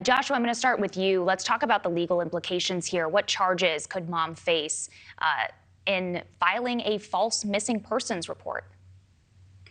Joshua, I'm going to start with you. Let's talk about the legal implications here. What charges could mom face in filing a false missing persons report?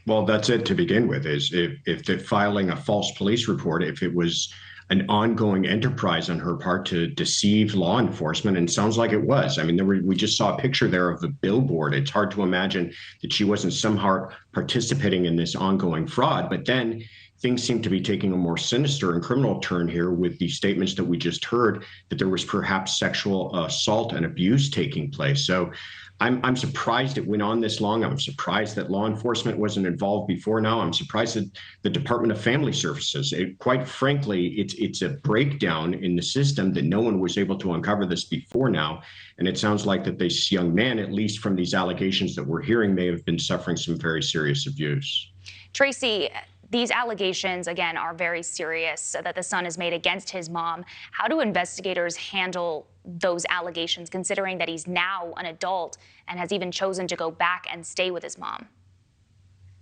Well, that's it to begin with, is if they're filing a false police report, if it was an ongoing enterprise on her part to deceive law enforcement, and it sounds like it was. I mean, we just saw a picture there of a billboard. It's hard to imagine that she wasn't somehow participating in this ongoing fraud. But then things seem to be taking a more sinister and criminal turn here with the statements that we just heard that there was perhaps sexual assault and abuse taking place. So I'm surprised it went on this long. I'm surprised that law enforcement wasn't involved before now. I'm surprised that the Department of Family Services, quite frankly, it's a breakdown in the system that no one was able to uncover this before now. And it sounds like that this young man, at least from these allegations that we're hearing, may have been suffering some very serious abuse. Tracy, these allegations, again, are very serious that the son has made against his mom. How do investigators handle those allegations, considering that he's now an adult and has even chosen to go back and stay with his mom?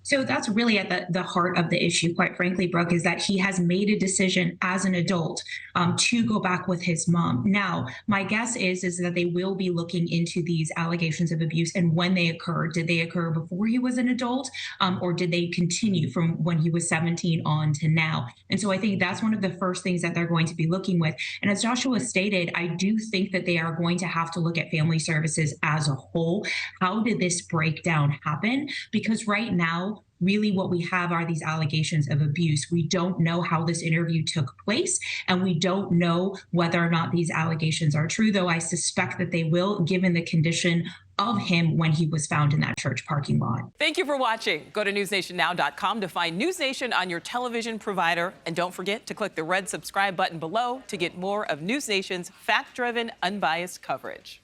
So that's really at the heart of the issue, quite frankly, Brooke, is that he has made a decision as an adult to go back with his mom. Now, my guess is that they will be looking into these allegations of abuse and when they occurred. Did they occur before he was an adult, or did they continue from when he was 17 on to now? And so I think that's one of the first things that they're going to be looking with. And as Joshua stated, I do think that they are going to have to look at family services as a whole. How did this breakdown happen? Because right now, really what we have are these allegations of abuse. We don't know how this interview took place, and we don't know whether or not these allegations are true, though I suspect that they will, given the condition of him when he was found in that church parking lot. Thank you for watching. Go to newsnationnow.com to find News Nation on your television provider. And don't forget to click the red subscribe button below to get more of News Nation's fact-driven, unbiased coverage.